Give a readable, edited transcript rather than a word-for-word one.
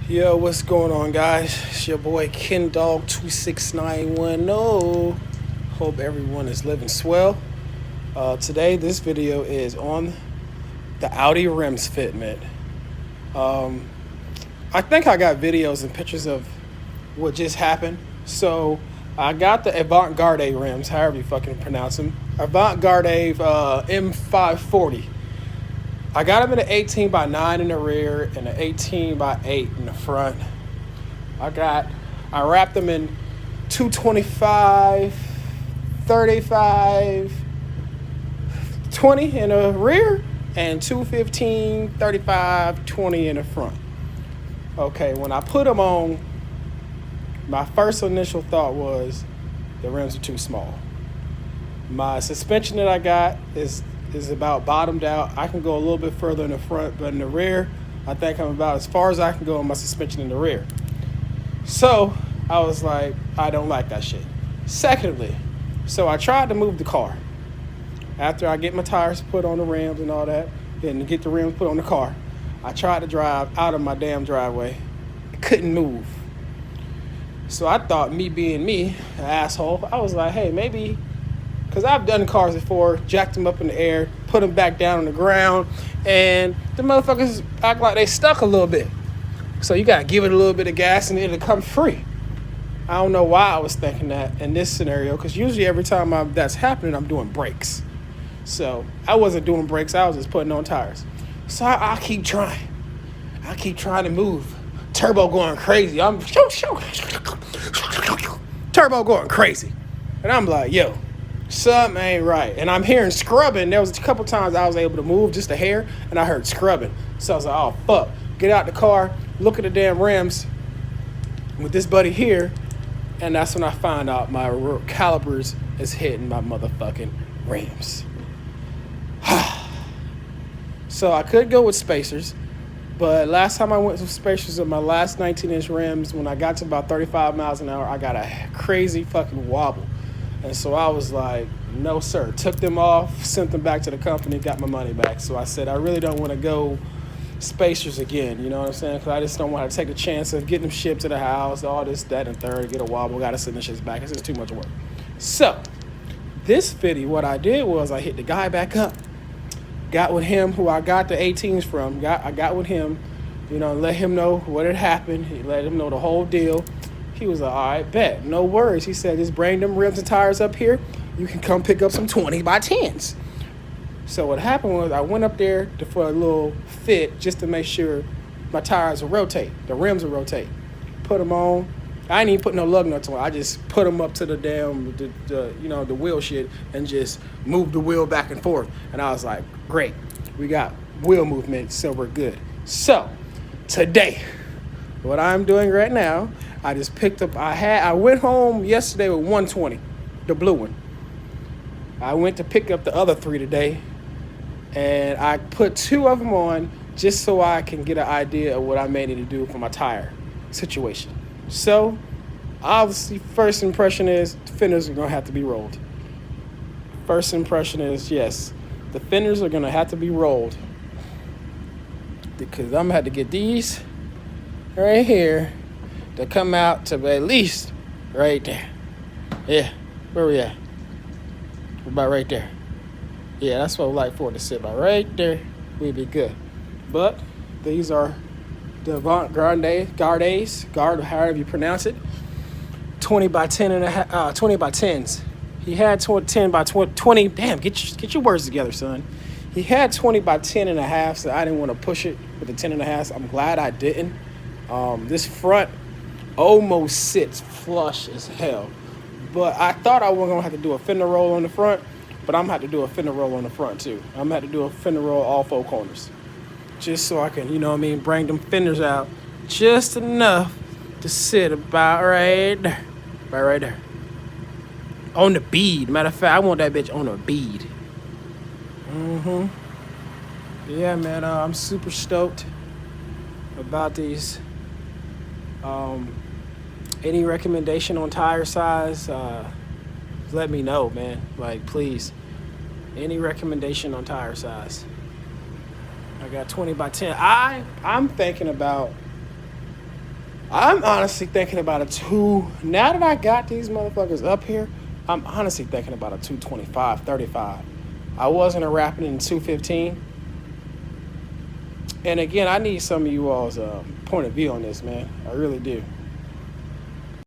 Yo, what's going on, guys? It's your boy Ken Dog 26910. Hope everyone is living swell. Today, this video is on the Audi Rims fitment. I think I got videos and pictures of what just happened. So I got the avant-garde rims, however you fucking pronounce them. Avant-garde M540. I got them in an 18 by 9 in the rear and an 18 by 8 in the front. I wrapped them in 225, 35, 20 in the rear and 215, 35, 20 in the front. Okay, when I put them on, my first initial thought was the rims are too small. My suspension that I got is about bottomed out. I can go a little bit further in the front, but in the rear, I think I'm about as far as I can go on my suspension in the rear. So I was like, I don't like that shit. Secondly, so I tried to move the car. After I get my tires put on the rims and all that, and get the rims put on the car, I tried to drive out of my damn driveway. I couldn't move. So I thought, me being me, an asshole, I was like, hey, maybe, because I've done cars before, jacked them up in the air, put them back down on the ground, and the motherfuckers act like they stuck a little bit. So you got to give it a little bit of gas and it'll come free. I don't know why I was thinking that in this scenario, because usually every time that's happening, I'm doing brakes. So I wasn't doing brakes, I was just putting on tires. So I keep trying. I keep trying to move. Turbo going crazy. Turbo going crazy. And I'm like, yo, something ain't right. And I'm hearing scrubbing. There was a couple times I was able to move just a hair, and I heard scrubbing. So I was like, oh, fuck. Get out the car, look at the damn rims with this buddy here, and that's when I find out my calipers is hitting my motherfucking rims. So I could go with spacers, but last time I went with spacers of my last 19-inch rims, when I got to about 35 miles an hour, I got a crazy fucking wobble. And so I was like, no, sir. Took them off, sent them back to the company, got my money back. So I said, I really don't want to go spacers again. You know what I'm saying? Because I just don't want to take the chance of getting them shipped to the house, all this, that, and third, get a wobble, got to send the shits back. It's just too much work. So this video, what I did was I hit the guy back up. Got with him, who I got the 18s from. I got with him, let him know what had happened. He let him know the whole deal. He was like, all right, bet, no worries. He said, just bring them rims and tires up here. You can come pick up some 20 by 10s. So what happened was I went up there for a little fit just to make sure my tires will rotate, the rims will rotate. Put them on. I didn't even put no lug nuts on. I just put them up to the damn, the wheel shit and just moved the wheel back and forth. And I was like, great, we got wheel movement, so we're good. So today, what I'm doing right now, I just picked up, I went home yesterday with 120, the blue one. I went to pick up the other 3 today, and I put 2 of them on just so I can get an idea of what I may need to do for my tire situation. So, obviously, first impression is the fenders are going to have to be rolled. First impression is, yes, the fenders are going to have to be rolled. Because I'm going to have to get these right here to come out to at least right there. Yeah, where we at? We're about right there. Yeah, that's what I would like for it to sit about right there. We'd be good. But these are the avant-gardes, however you pronounce it, 20 by 10 and a half, 20 by 10s. He had 10 by 20. Damn, get your words together, son. He had 20 by 10 and a half, so I didn't want to push it with the 10 and a half. I'm glad I didn't. This front almost sits flush as hell. But I thought I wasn't going to have to do a fender roll on the front, but I'm going to have to do a fender roll on the front, too. I'm going to have to do a fender roll all 4 corners. Just so I can, bring them fenders out just enough to sit about right there. Right there. On the bead. Matter of fact, I want that bitch on a bead. Yeah, man, I'm super stoked about these. Any recommendation on tire size, let me know, man. Like, please. Any recommendation on tire size? I got 20 by 10. I'm thinking about I'm honestly thinking about a two. Now that I got these motherfuckers up here, I'm honestly thinking about a 225, 35. I was gonna wrap it in 215. And again, I need some of you all's point of view on this, man. I really do.